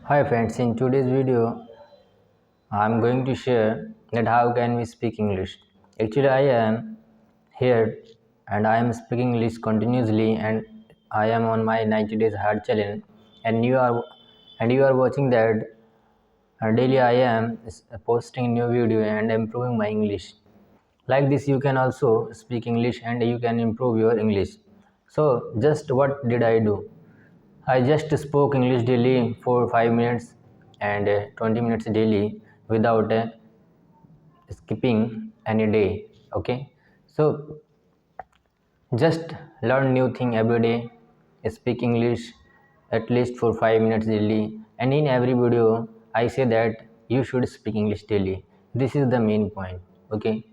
Hi friends, in today's video I am going to share that how can we speak English. Actually I am here and I am speaking English continuously and I am on my 90 days hard challenge and you are watching that daily I am posting new video and improving my English. Like this you can also speak English and you can improve your English. So just what did I do? I just spoke English daily for 5 minutes and 20 minutes daily without skipping any day. Okay, so just learn new thing every day, speak English at least for 5 minutes daily, and in every video I say that you should speak English daily. This is the main point. Okay,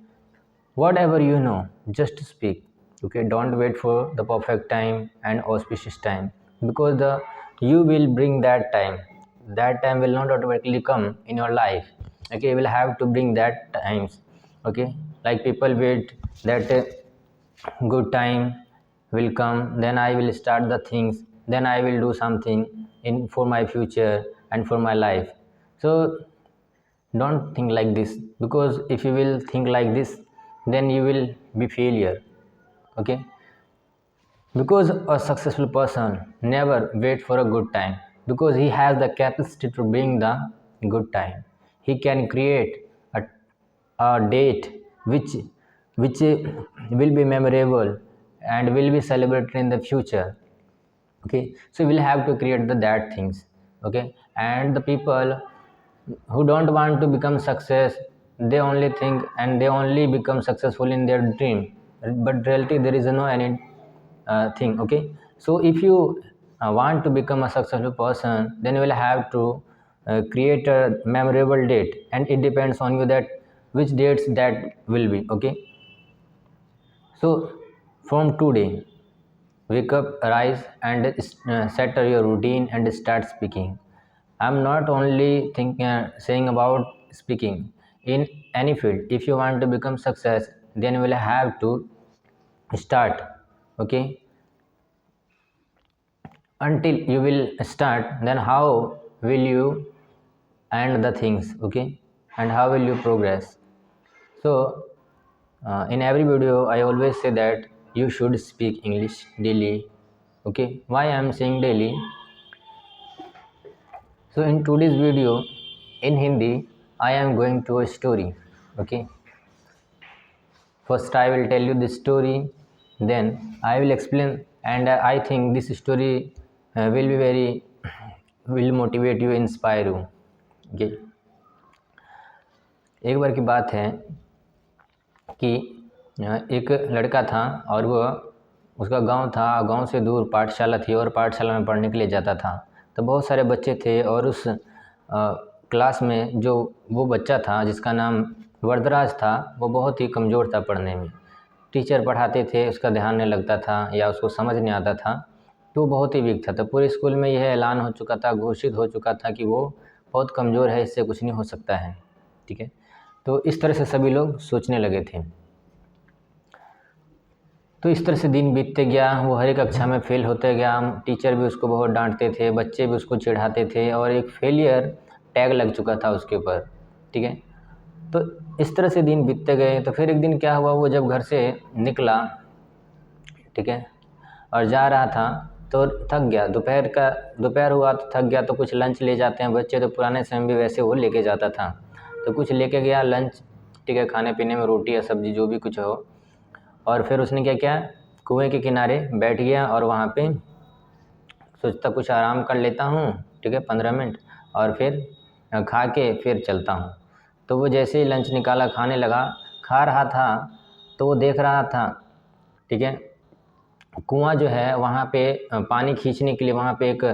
whatever you know, just speak. Okay, don't wait for the perfect time and auspicious time, because the you will bring that time. That time will not automatically come in your life. Okay, you will have to bring that times. Okay, like people wait that good time will come, then I will start the things, then I will do something in for my future and for my life. So don't think like this, because if you will think like this, then you will be failure. Okay, because a successful person never wait for a good time, because he has the capacity to bring the good time. He can create a date which will be memorable and will be celebrated in the future. Okay, so we'll have to create the that things. Okay, and the people who don't want to become success, they only think and they only become successful in their dream, but reality there is no any thing. Okay, so if you want to become a successful person, then you will have to create a memorable date, and it depends on you that which dates that will be. Okay, so from today, wake up, rise, and set your routine and start speaking. I'm not only saying about speaking in any field. If you want to become success, then you will have to start. Okay, until you will start, then how will you end the things? Okay, and how will you progress? So in every video I always say that you should speak English daily. Okay, why I am saying daily? So in today's video in Hindi I am going to a story. Okay, first I will tell you the story, then I will explain, and I think this story will be very will motivate you, inspire you. Okay, एक बार की बात है कि एक लड़का था और वो उसका गांव था, गांव से दूर पाठशाला थी और पाठशाला में पढ़ने के लिए जाता था। तो बहुत सारे बच्चे थे और उस क्लास में जो वो बच्चा था जिसका नाम वरदराज था, वो बहुत ही कमज़ोर था पढ़ने में। टीचर पढ़ाते थे, उसका ध्यान नहीं लगता था या उसको समझ नहीं आता था, तो वो बहुत ही वीक था। तो पूरे स्कूल में यह ऐलान हो चुका था, घोषित हो चुका था कि वो बहुत कमज़ोर है, इससे कुछ नहीं हो सकता है। ठीक है, तो इस तरह से सभी लोग सोचने लगे थे। तो इस तरह से दिन बीतते गया, वो हर एक कक्षा में फेल होते गया। टीचर भी उसको बहुत डांटते थे, बच्चे भी उसको चिढ़ाते थे और एक फेलियर टैग लग चुका था उसके ऊपर। ठीक है, तो इस तरह से दिन बीतते गए। तो फिर एक दिन क्या हुआ, वो जब घर से निकला, ठीक है, और जा रहा था तो थक गया। दोपहर हुआ तो थक गया, तो कुछ लंच ले जाते हैं बच्चे, तो पुराने समय में वैसे वो लेके जाता था। तो कुछ लेके गया लंच, ठीक है, खाने पीने में रोटी या सब्ज़ी जो भी कुछ हो। और फिर उसने क्या किया, कुएं के किनारे बैठ गया और वहाँ पे सोचता कुछ आराम कर लेता हूँ, ठीक है, 15 मिनट, और फिर खा के फिर चलता हूँ। तो वो जैसे ही लंच निकाला, खाने लगा, खा रहा था, तो वो देख रहा था, ठीक है, कुआं जो है वहाँ पे पानी खींचने के लिए वहाँ पे एक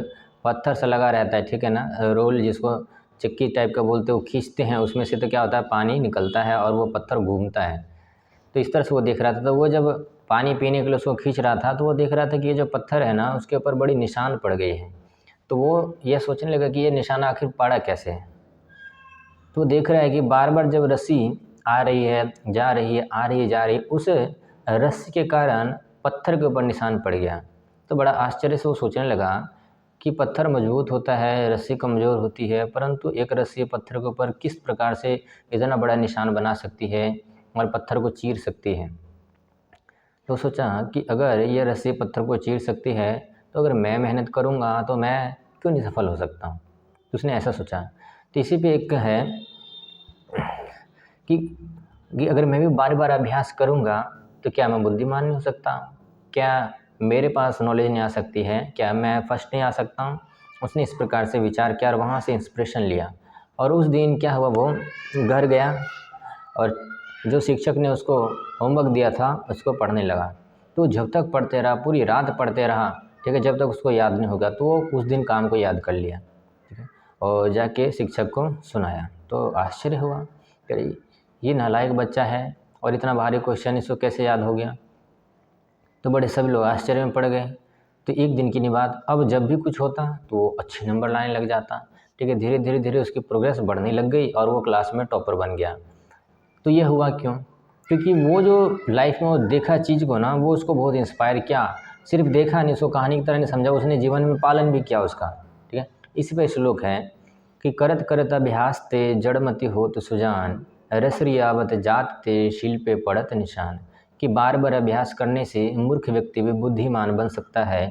पत्थर सा लगा रहता है, ठीक है ना, रोल जिसको चक्की टाइप का बोलते हैं, वो खींचते हैं, उसमें से तो क्या होता है, पानी निकलता है और वो पत्थर घूमता है। तो इस तरह से वो देख रहा था। तो वो जब पानी पीने के लिए उसको खींच रहा था, तो वो देख रहा था कि ये जो पत्थर है ना, उसके ऊपर बड़ी निशान पड़ गई है। तो वो ये सोचने लगा कि ये निशान आखिर पड़ा कैसे है। तो देख रहा है कि बार बार जब रस्सी आ रही है, जा रही है, आ रही है, जा रही है, उस रस्सी के कारण पत्थर के ऊपर निशान पड़ गया। तो बड़ा आश्चर्य से वो सोचने लगा कि पत्थर मजबूत होता है, रस्सी कमज़ोर होती है, परंतु एक रस्सी पत्थर के ऊपर किस प्रकार से इतना बड़ा निशान बना सकती है और पत्थर को चीर सकती है। तो सोचा कि अगर ये रस्सी पत्थर को चीर सकती है तो अगर मैं मेहनत करूँगा तो मैं क्यों नहीं सफल हो सकता हूँ। तो उसने ऐसा सोचा। तो इसी पे एक है कि अगर मैं भी बार बार अभ्यास करूँगा तो क्या मैं बुद्धिमान नहीं हो सकता, क्या मेरे पास नॉलेज नहीं आ सकती है, क्या मैं फर्स्ट नहीं आ सकता हूँ। उसने इस प्रकार से विचार किया और वहाँ से इंस्पिरेशन लिया। और उस दिन क्या हुआ, वो घर गया और जो शिक्षक ने उसको होमवर्क दिया था उसको पढ़ने लगा। तो जब तक पढ़ते रहा, पूरी रात पढ़ते रहा, ठीक है, जब तक उसको याद नहीं होगा। तो वो उस दिन काम को याद कर लिया, ठीक है, और जाके शिक्षक को सुनाया। तो आश्चर्य हुआ कि ये नालायक बच्चा है और इतना भारी क्वेश्चन इसको कैसे याद हो गया। तो बड़े सभी लोग आश्चर्य में पड़ गए। तो एक दिन की नहीं बात, अब जब भी कुछ होता तो वो अच्छे नंबर लाने लग जाता, ठीक है। धीरे धीरे धीरे उसकी प्रोग्रेस बढ़ने लग गई और वो क्लास में टॉपर बन गया। तो ये हुआ क्यों? क्योंकि वो जो लाइफ में वो देखा चीज़ को ना, वो उसको बहुत इंस्पायर किया। सिर्फ देखा नहीं, उसको कहानी की तरह नहीं समझा, उसने जीवन में पालन भी किया उसका, ठीक है। इसी पे श्लोक है कि करत करत अभ्यास ते जड़मति होत सुजान, रस रियावत जात ते शील पे पड़त निशान। कि बार बार अभ्यास करने से मूर्ख व्यक्ति भी बुद्धिमान बन सकता है।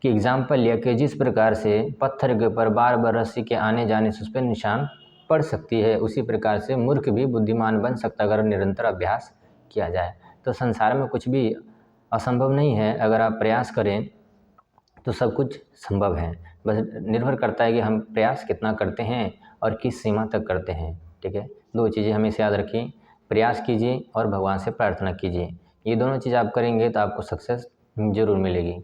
कि एग्जाम्पल लिया कि जिस प्रकार से पत्थर के ऊपर बार बार रस्सी के आने जाने से उस पर निशान पड़ सकती है, उसी प्रकार से मूर्ख भी बुद्धिमान बन सकता है अगर निरंतर अभ्यास किया जाए। तो संसार में कुछ भी असंभव नहीं है, अगर आप प्रयास करें तो सब कुछ संभव है। बस निर्भर करता है कि हम प्रयास कितना करते हैं और किस सीमा तक करते हैं, ठीक है। दो चीज़ें हमेशा याद रखिए, प्रयास कीजिए और भगवान से प्रार्थना कीजिए। ये दोनों चीज़ आप करेंगे तो आपको सक्सेस ज़रूर मिलेगी।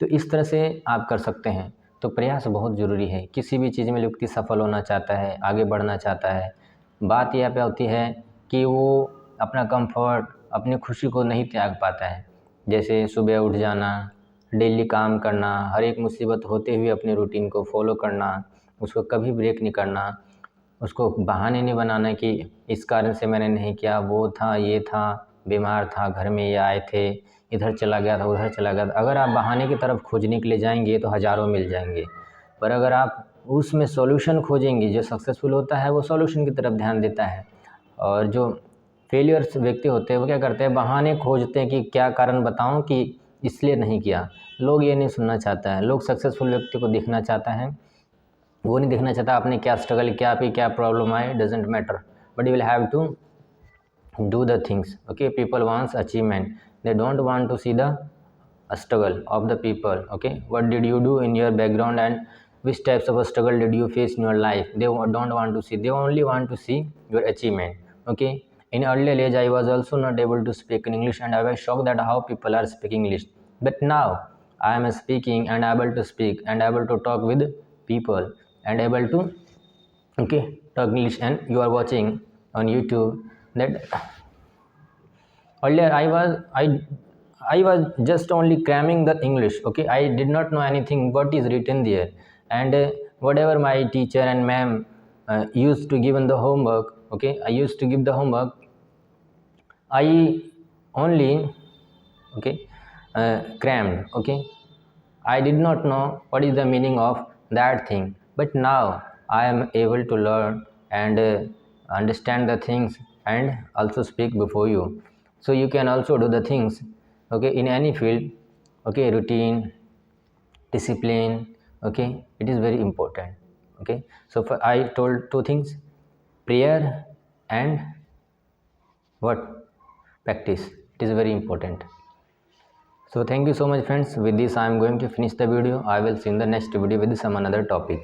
तो इस तरह से आप कर सकते हैं। तो प्रयास बहुत ज़रूरी है। किसी भी चीज़ में व्यक्ति सफल होना चाहता है, आगे बढ़ना चाहता है, बात यह पे होती है कि वो अपना कंफर्ट, अपनी खुशी को नहीं त्याग पाता है। जैसे सुबह उठ जाना, डेली काम करना, हर एक मुसीबत होते हुए अपने रूटीन को फॉलो करना, उसको कभी ब्रेक नहीं करना, उसको बहाने नहीं बनाना कि इस कारण से मैंने नहीं किया, वो था, ये था, बीमार था, घर में ये आए थे, इधर चला गया था, उधर चला गया था। अगर आप बहाने की तरफ खोजने के लिए जाएंगे तो हज़ारों मिल जाएंगे, पर अगर आप उसमें सॉल्यूशन खोजेंगे, जो सक्सेसफुल होता है वो सॉल्यूशन की तरफ ध्यान देता है। और जो फेलियर्स व्यक्ति होते हैं वो क्या करते हैं, बहाने खोजते हैं कि क्या कारण बताऊं कि इसलिए नहीं किया। लोग ये नहीं सुनना चाहता है, लोग सक्सेसफुल व्यक्ति को देखना चाहता है, वो नहीं देखना चाहता आपने क्या स्ट्रगल किया, आपकी क्या प्रॉब्लम आए, doesn't matter, but you will have to do the things. Okay, people wants achievement, they don't want to see the struggle of the people. Okay, what did you do in your background and which types of struggle did you face in your life? They don't want to see, they only want to see your achievement. Okay, in earlier age I was also not able to speak in English and I was shocked that how people are speaking English, but now I am speaking and able to speak and able to talk with people and able to, okay, talk English. And you are watching on YouTube that earlier I was just only cramming the English. Okay, I did not know anything what is written there, and whatever my teacher and ma'am used to give in the homework, okay, I used to give the homework, I only, okay, crammed. Okay, I did not know what is the meaning of that thing, but now I am able to learn and understand the things and also speak before you. So you can also do the things, okay, in any field, okay, routine, discipline, okay, it is very important. Okay, so I told two things, prayer and what, practice, it is very important. So thank you so much friends. With this I am going to finish the video. I will see in the next video with some another topic.